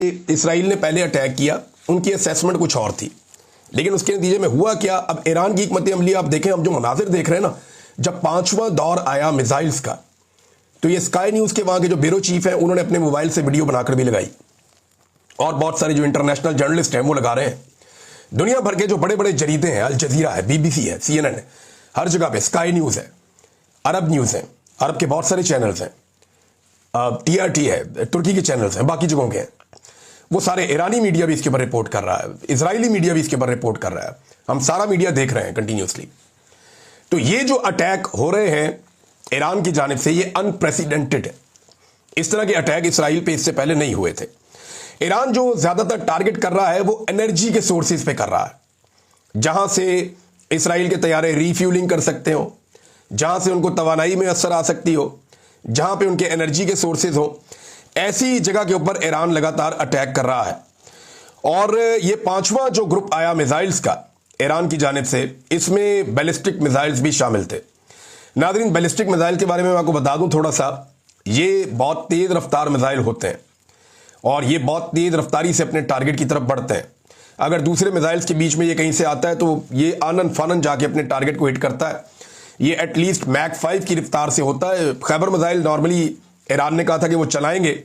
Israel ने पहले attack किया, उनकी असेसमेंट कुछ और थी, लेकिन उसके नतीजे में हुआ क्या। अब ईरान की हिकमत अमली आप देखें, हम जो मनाजिर देख रहे हैं ना, जब 5वां दौर आया मिसाइल्स का, तो ये स्काई न्यूज़ के वहाँ के जो ब्यूरो चीफ हैं उन्होंने अपने मोबाइल से वीडियो बनाकर भी लगाई, और बहुत सारे जो इंटरनेशनल जर्नलिस्ट हैं वो लगा रहे हैं। दुनिया भर के जो बड़े बड़े जरीदे हैं, अल जजीरा है, BBC है, CNN है, हर जगह पे स्काई न्यूज़ है, अरब न्यूज़ है, अरब के बहुत सारे चैनल्स हैं, TRT है, तुर्की के चैनल्स हैं, बाकी जगहों के हैं, वो सारे। ईरानी मीडिया भी इसके ऊपर रिपोर्ट कर रहा है, इजरायली मीडिया भी इसके ऊपर रिपोर्ट कर रहा है, हम सारा मीडिया देख रहे हैं कंटिन्यूसली। तो ये जो अटैक हो रहे हैं ईरान की जानिब से, ये अनप्रेसिडेंटेड है। इस तरह के अटैक इसराइल पे इससे पहले नहीं हुए थे। ईरान जो ज्यादातर टारगेट कर रहा है वो एनर्जी के सोर्सेज पे कर रहा है, जहां से इसराइल के तैयारे रीफ्यूलिंग कर सकते हो, जहां से उनको तवानाई में असर आ सकती हो, जहां पे उनके एनर्जी के सोर्सेज हो, ऐसी जगह के ऊपर ईरान लगातार अटैक कर रहा है। और ये 5वां जो ग्रुप आया मिसाइल्स का ईरान की जानिब से, इसमें बैलिस्टिक मिसाइल्स भी शामिल थे। नाज़रीन, बैलिस्टिक मिसाइल के बारे में मैं आपको बता दूं थोड़ा सा, ये बहुत तेज रफ्तार मिसाइल होते हैं और ये बहुत तेज रफ्तारी से अपने टारगेट की तरफ बढ़ते हैं। अगर दूसरे मिसाइल्स के बीच में ये कहीं से आता है तो ये आनन फानन जाके अपने टारगेट को हिट करता है। ये एटलीस्ट मैक 5 की रफ्तार से होता है। खैबर मिसाइल नॉर्मली ईरान ने कहा था कि वो चलाएंगे,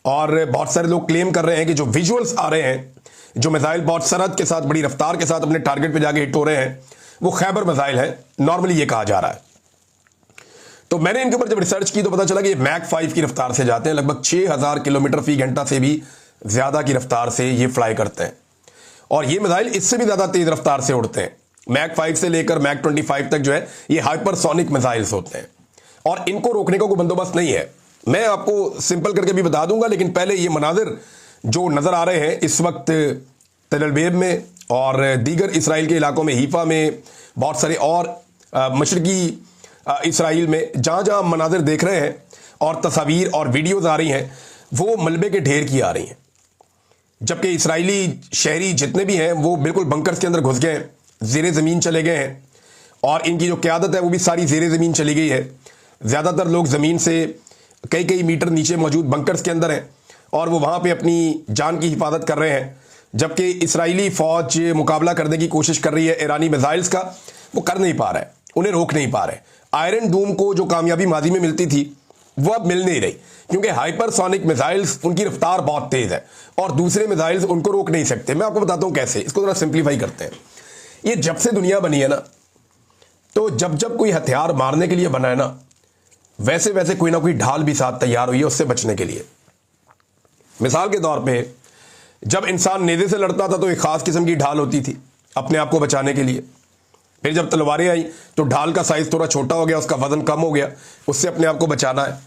और बहुत सारे लोग क्लेम कर रहे हैं कि जो विजुअल्स आ रहे हैं, जो मिसाइल बहुत सरहद के साथ, बड़ी रफ्तार के साथ अपने टारगेट पे जाके हिट हो रहे हैं, वो खैबर मिसाइल है, नॉर्मली ये कहा जा रहा है। तो मैंने इनके ऊपर जब रिसर्च की तो पता चला कि ये मैक 5 की रफ्तार से जाते हैं, लगभग 6000 किलोमीटर फी घंटा से भी ज्यादा की रफ्तार से ये फ्लाई करते हैं। और ये मिसाइल इससे भी ज्यादा तेज रफ्तार से उड़ते हैं। मैक 5 से लेकर मैक 25 तक जो है ये हाइपरसोनिक मिसाइल्स होते हैं, और इनको रोकने का कोई बंदोबस्त नहीं है। मैं आपको सिंपल करके भी बता दूंगा, लेकिन पहले ये मनाजिर जो नजर आ रहे हैं इस वक्त तल अवीव में और दीगर इसराइल के इलाकों में, हीफा में, बहुत सारे और मशरकी इसराइल में, जहां जहां मनाजिर देख रहे हैं और तस्वीर और वीडियोज आ रही हैं, वो मलबे के ढेर की आ रही हैं। जबकि इसराइली शहरी जितने भी हैं वो बिल्कुल बंकर्स के अंदर घुस गए हैं, ज़ेरे ज़मीन चले गए हैं, और इनकी जो क़यादत है वो भी सारी ज़ेरे ज़मीन चली गई है। ज़्यादातर लोग ज़मीन से कई कई मीटर नीचे मौजूद बंकर्स के अंदर हैं, और वो वहाँ पे अपनी जान की हिफाजत कर रहे हैं। जबकि इसराइली फ़ौज मुकाबला करने की कोशिश कर रही है ईरानी मिसाइल्स का, वो कर नहीं पा रहा है, उन्हें रोक नहीं पा रहे। आयरन डूम को जो कामयाबी माजी में मिलती थी वो अब मिल नहीं रही, क्योंकि हाइपरसोनिक मिसाइल्स, उनकी रफ्तार बहुत तेज है और दूसरे मिसाइल्स उनको रोक नहीं सकते। मैं आपको बताता हूं कैसे, इसको थोड़ा सिंप्लीफाई करते हैं। ये जब से दुनिया बनी है ना, तो जब जब कोई हथियार मारने के लिए बना है ना, वैसे वैसे कोई ना कोई ढाल भी साथ तैयार हुई है उससे बचने के लिए। मिसाल के तौर पे जब इंसान नेज़े से लड़ता था तो एक खास किस्म की ढाल होती थी अपने आप को बचाने के लिए। फिर जब तलवारें आई तो ढाल का साइज थोड़ा छोटा हो गया, उसका वजन कम हो गया, उससे अपने आप को बचाना है।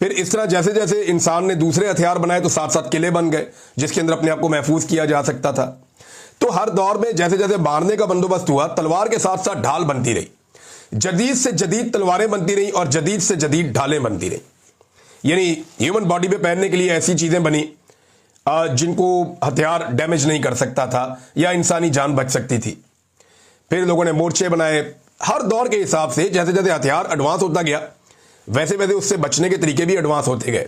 फिर इस तरह जैसे जैसे इंसान ने दूसरे हथियार बनाए तो साथ साथ किले बन गए जिसके अंदर अपने आप को महफूज किया जा सकता था। तो हर दौर में जैसे जैसे मारने का बंदोबस्त हुआ, तलवार के साथ साथ ढाल बनती रही, जदीद से जदीद तलवारें बनती रही और जदीद से जदीद ढालें बनती रही। यानी ह्यूमन बॉडी पे पहनने के लिए ऐसी चीजें बनी जिनको हथियार डैमेज नहीं कर सकता था या इंसानी जान बच सकती थी। फिर लोगों ने मोर्चे बनाए। हर दौर के हिसाब से जैसे जैसे हथियार एडवांस होता गया, वैसे वैसे उससे बचने के तरीके भी एडवांस होते गए।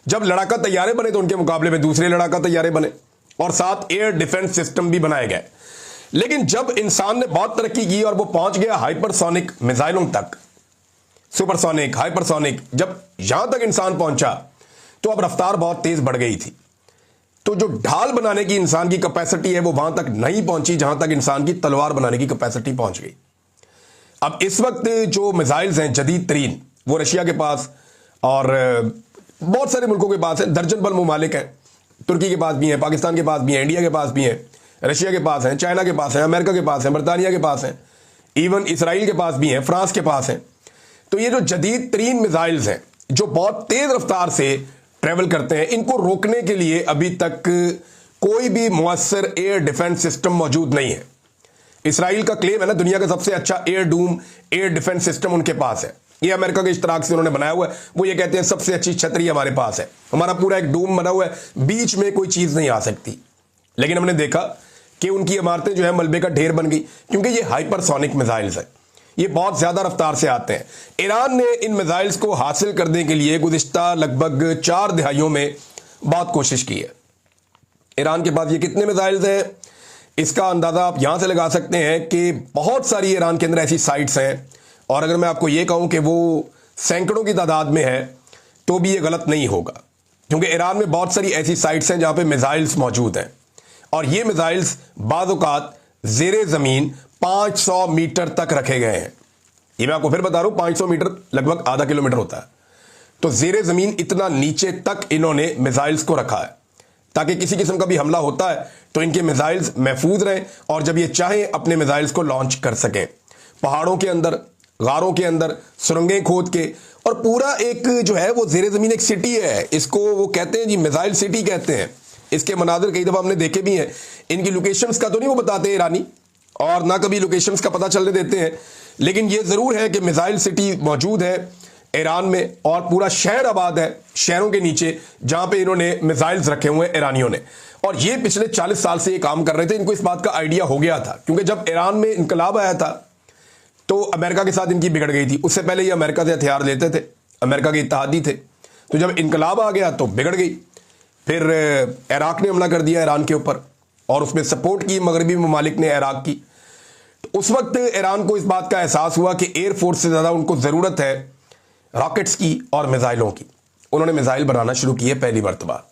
जब लड़ाका तैयारे बने तो उनके मुकाबले में दूसरे लड़ाका तैयारे बने, और साथ एयर डिफेंस सिस्टम भी बनाए गए। लेकिन जब इंसान ने बहुत तरक्की की और वो पहुंच गया हाइपरसोनिक मिसाइलों तक, सुपरसोनिक, हाइपरसोनिक, जब यहां तक इंसान पहुंचा तो अब रफ्तार बहुत तेज बढ़ गई थी। तो जो ढाल बनाने की इंसान की कैपेसिटी है वो वहां तक नहीं पहुंची जहां तक इंसान की तलवार बनाने की कैपेसिटी पहुंच गई। अब इस वक्त जो मिसाइल्स हैं जदीद तरीन, वो रशिया के पास और बहुत सारे मुल्कों के पास है, दर्जन भर ममालिक हैं। तुर्की के पास भी हैं, पाकिस्तान के पास भी हैं, इंडिया के पास भी हैं, रशिया के पास हैं, चाइना के पास हैं, अमेरिका के पास हैं, बरतानिया के पास हैं, इवन इसराइल के पास भी हैं, फ्रांस के पास हैं। तो ये जो जदीद तरीन मिसाइल्स हैं जो बहुत तेज रफ्तार से ट्रेवल करते हैं, इनको रोकने के लिए अभी तक कोई भी मुअस्सर एयर डिफेंस सिस्टम मौजूद नहीं है। इसराइल का क्लेम है ना, दुनिया का सबसे अच्छा air Doom air defence system उनके पास है। ये अमेरिका के इश्तराक से उन्होंने बनाया हुआ है। वो ये कहते हैं सबसे अच्छी छतरी हमारे पास है, हमारा पूरा एक डूम बना हुआ है, बीच में कोई चीज नहीं आ सकती। लेकिन हमने देखा कि उनकी इमारतें जो है मलबे का ढेर बन गई, क्योंकि ये हाइपरसोनिक मिसाइल्स है, ये बहुत ज्यादा रफ्तार से आते हैं। ईरान ने इन मिसाइल्स को हासिल करने के लिए गुज़िश्ता लगभग 4 दहाइयों में बहुत कोशिश की है। ईरान के पास ये कितने मिसाइल्स हैं, इसका अंदाजा आप यहां से लगा सकते हैं कि बहुत सारी ईरान के अंदर ऐसी साइट्स हैं, और अगर मैं आपको ये कहूं कि वो सैकड़ों की तादाद में है तो भी ये गलत नहीं होगा, क्योंकि ईरान में बहुत सारी ऐसी साइट्स हैं जहां पे मिसाइल्स मौजूद हैं, और ये मिसाइल्स बाज़ औक़ात ज़ेरे ज़मीन 500 मीटर तक रखे गए हैं। ये मैं आपको फिर बता रहा हूं, 500 मीटर लगभग आधा किलोमीटर होता है, तो ज़ेरे ज़मीन इतना नीचे तक इन्होंने मिसाइल्स को रखा है ताकि किसी किस्म का भी हमला होता है तो इनके मिसाइल्स महफूज रहें और जब ये चाहें अपने मिसाइल्स को लॉन्च कर सकें। पहाड़ों के अंदर, गारों के अंदर सुरंगें खोद के, और पूरा एक जो है वो ज़ेरे ज़मीन एक सिटी है, इसको वो कहते हैं जी मिसाइल सिटी कहते हैं। इसके मनाज़िर कई दफ़ा हमने देखे भी हैं। इनकी लोकेशंस का तो नहीं वो बताते ईरानी, और ना कभी लोकेशंस का पता चलने देते हैं, लेकिन ये ज़रूर है कि मिसाइल सिटी मौजूद है ईरान में, और पूरा शहर आबाद है शहरों के नीचे जहां पे इन्होंने मिसाइल्स रखे हुए हैं ईरानियों ने। और ये पिछले 40 साल से ये काम कर रहे थे, इनको इस बात का आइडिया हो गया था, क्योंकि जब ईरान में इनकलाब आया था तो अमेरिका के साथ इनकी बिगड़ गई थी। उससे पहले ये अमेरिका से हथियार लेते थे, अमेरिका के इत्तेहादी थे, तो जब इनकलाब आ गया तो बिगड़ गई। फिर इराक ने हमला कर दिया ईरान के ऊपर, और उसमें सपोर्ट की मगरबी ममालिक ने इराक की। तो उस वक्त ईरान को इस बात का एहसास हुआ कि एयरफोर्स से ज़्यादा उनको ज़रूरत है रॉकेट्स की और मिसाइलों की। उन्होंने मिसाइल बनाना शुरू किए पहली मरतबा,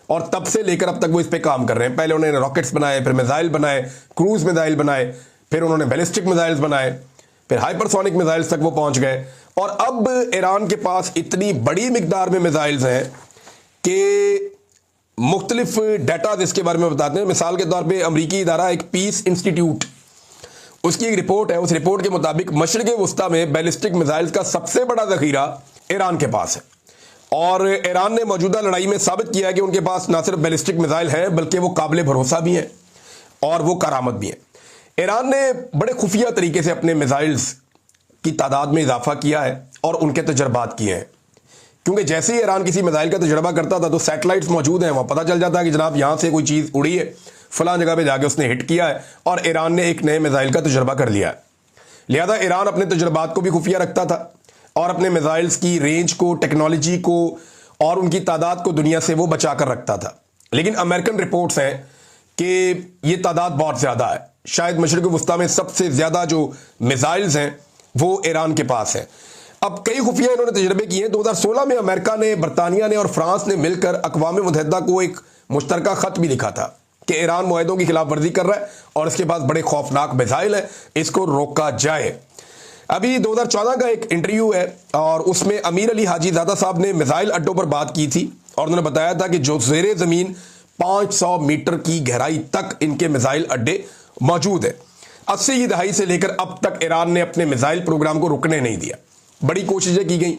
और तब से लेकर अब तक वो इस पे काम कर रहे हैं। पहले उन्होंने रॉकेट्स बनाए, फिर मिसाइल बनाए, क्रूज मिसाइल बनाए, फिर उन्होंने बैलिस्टिक मिसाइल्स बनाए, फिर हाइपरसोनिक मिसाइल्स तक वो पहुंच गए। और अब ईरान के पास इतनी बड़ी मिकदार में मिसाइल्स हैं कि मुख्तलिफ डाटा जिसके बारे में बताते हैं। मिसाल के तौर पर अमरीकी इदारा एक पीस इंस्टीट्यूट, उसकी एक रिपोर्ट है, उस रिपोर्ट के मुताबिक मशरिक़ वुस्ता में बैलिस्टिक मिसाइल्स का सबसे बड़ा ज़ख़ीरा ईरान के पास है, और ईरान ने मौजूदा लड़ाई में साबित किया है कि उनके पास ना सिर्फ बैलिस्टिक मिसाइल हैं बल्कि वो काबिल भरोसा भी हैं और वो कारामद भी हैं। ईरान ने बड़े खुफिया तरीके से अपने मिसाइल्स की तादाद में इजाफा किया है और उनके तजर्बात किए हैं, क्योंकि जैसे ही ईरान किसी मिसाइल का तजर्बा करता था तो सैटेलाइट्स मौजूद हैं, वहाँ पता चल जाता है कि जनाब यहाँ से कोई चीज़ उड़ी है, फलां जगह पे जाके उसने हिट किया है, और ईरान ने एक नए मिसाइल का तजर्बा कर लिया है। लिहाजा ईरान अपने तजर्बात को भी खुफिया रखता था और अपने मिसाइल्स की रेंज को, टेक्नोलॉजी को और उनकी तादाद को दुनिया से वो बचा कर रखता था। लेकिन अमेरिकन रिपोर्ट्स हैं कि ये तादाद बहुत ज़्यादा है, शायद मशरिक़ वुस्ता में सबसे ज़्यादा जो मिसाइल्स हैं वो ईरान के पास है। अब कई खुफिया इन्होंने तजर्बे किए हैं। 2016 में अमेरिका ने, बरतानिया ने और फ्रांस ने मिलकर अक़वाम मुत्तहिदा को एक मुश्तरका ख़त भी लिखा था कि ईरान मुआहदों की खिलाफ वर्जी कर रहा है और इसके पास बड़े खौफनाक मिसाइल है, इसको रोका जाए। अभी 2014 का एक इंटरव्यू है और उसमें अमीर अली हाजी ज़ादा साहब ने मिसाइल अड्डों पर बात की थी, और उन्होंने बताया था कि जो ज़ेरे ज़मीन 500 मीटर की गहराई तक इनके मिसाइल अड्डे मौजूद है। 80 की दहाई से लेकर अब तक ईरान ने अपने मिसाइल प्रोग्राम को रुकने नहीं दिया। बड़ी कोशिशें की गई,